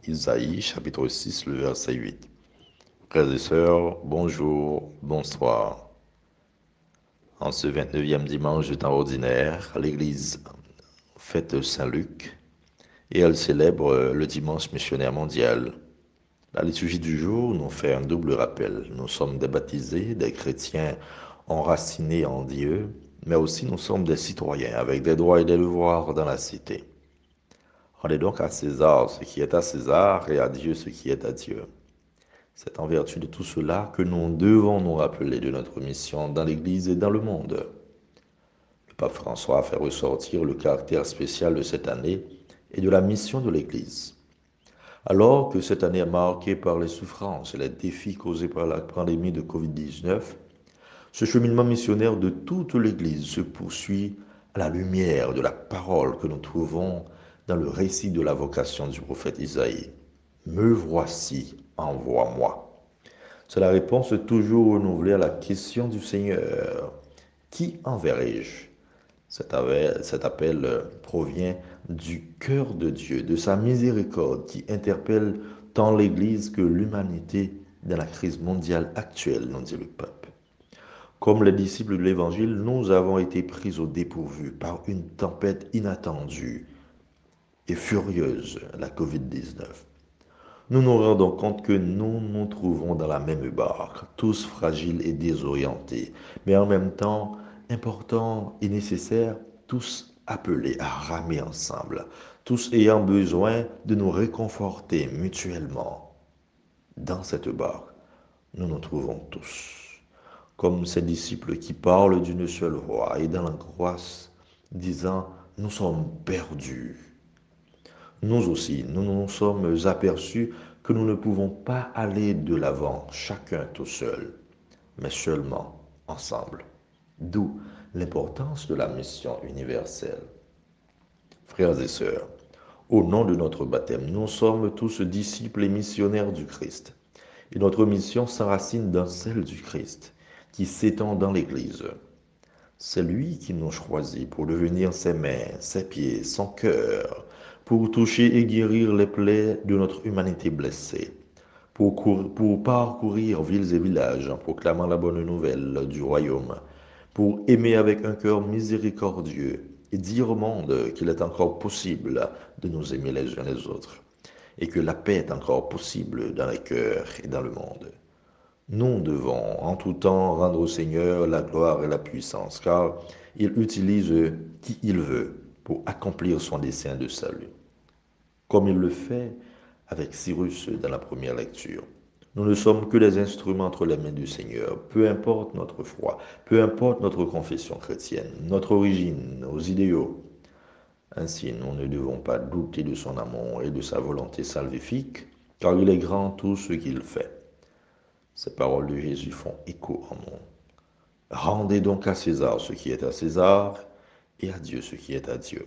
Isaïe chapitre 6, le verset 8. Frères et sœurs, bonjour, bonsoir. En ce 29e dimanche du temps ordinaire, l'Église fête Saint-Luc et elle célèbre le dimanche missionnaire mondial. La liturgie du jour nous fait un double rappel. Nous sommes des baptisés, des chrétiens enracinés en Dieu, mais aussi nous sommes des citoyens avec des droits et des devoirs dans la cité. Rendez donc à César ce qui est à César et à Dieu ce qui est à Dieu. C'est en vertu de tout cela que nous devons nous rappeler de notre mission dans l'Église et dans le monde. Le pape François a fait ressortir le caractère spécial de cette année et de la mission de l'Église. Alors que cette année est marquée par les souffrances et les défis causés par la pandémie de Covid-19, ce cheminement missionnaire de toute l'Église se poursuit à la lumière de la parole que nous trouvons dans le récit de la vocation du prophète Isaïe. Me voici, envoie-moi. C'est la réponse toujours renouvelée à la question du Seigneur. Qui enverrai-je? Cet appel provient du cœur de Dieu, de sa miséricorde qui interpelle tant l'Église que l'humanité dans la crise mondiale actuelle, nous dit le pape. Comme les disciples de l'Évangile, nous avons été pris au dépourvu par une tempête inattendue et furieuse, la Covid-19. Nous nous rendons compte que nous nous trouvons dans la même barque, tous fragiles et désorientés, mais en même temps importants et nécessaires, tous appelés à ramer ensemble, tous ayant besoin de nous réconforter mutuellement. Dans cette barque, nous nous trouvons tous, comme ces disciples qui parlent d'une seule voix et dans l'angoisse, disant, nous sommes perdus. Nous aussi, nous nous sommes aperçus que nous ne pouvons pas aller de l'avant, chacun tout seul, mais seulement ensemble. D'où l'importance de la mission universelle. Frères et sœurs, au nom de notre baptême, nous sommes tous disciples et missionnaires du Christ. Et notre mission s'enracine dans celle du Christ, qui s'étend dans l'Église. C'est lui qui nous choisit pour devenir ses mains, ses pieds, son cœur, pour toucher et guérir les plaies de notre humanité blessée, pour parcourir villes et villages en proclamant la bonne nouvelle du royaume, pour aimer avec un cœur miséricordieux et dire au monde qu'il est encore possible de nous aimer les uns les autres et que la paix est encore possible dans les cœurs et dans le monde. Nous devons en tout temps rendre au Seigneur la gloire et la puissance, car il utilise qui il veut pour accomplir son dessein de salut, comme il le fait avec Cyrus dans la première lecture. Nous ne sommes que des instruments entre les mains du Seigneur, peu importe notre foi, peu importe notre confession chrétienne, notre origine, nos idéaux. Ainsi, nous ne devons pas douter de son amour et de sa volonté salvifique, car il est grand tout ce qu'il fait. Ces paroles de Jésus font écho en nous. Rendez donc à César ce qui est à César et à Dieu ce qui est à Dieu.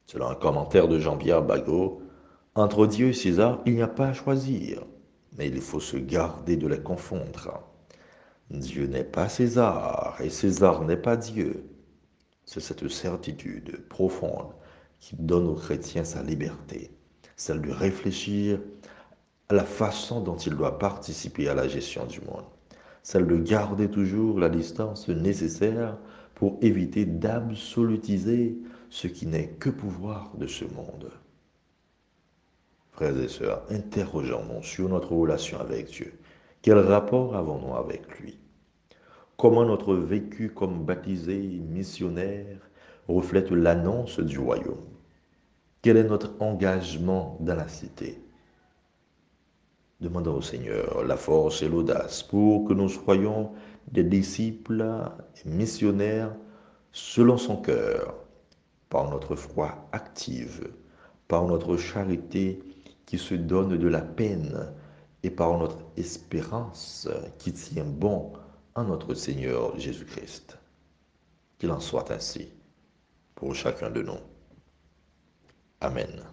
Selon un commentaire de Jean-Pierre Bagot, entre Dieu et César, il n'y a pas à choisir, mais il faut se garder de les confondre. Dieu n'est pas César et César n'est pas Dieu. C'est cette certitude profonde qui donne aux chrétiens sa liberté, celle de réfléchir à la façon dont il doit participer à la gestion du monde, celle de garder toujours la distance nécessaire pour éviter d'absolutiser ce qui n'est que pouvoir de ce monde. Frères et sœurs, interrogeons-nous sur notre relation avec Dieu. Quel rapport avons-nous avec lui? Comment notre vécu comme baptisé missionnaire reflète l'annonce du royaume? Quel est notre engagement dans la cité? Demandons au Seigneur la force et l'audace pour que nous soyons des disciples et missionnaires selon son cœur, par notre foi active, par notre charité qui se donne de la peine et par notre espérance qui tient bon en notre Seigneur Jésus-Christ. Qu'il en soit ainsi pour chacun de nous. Amen.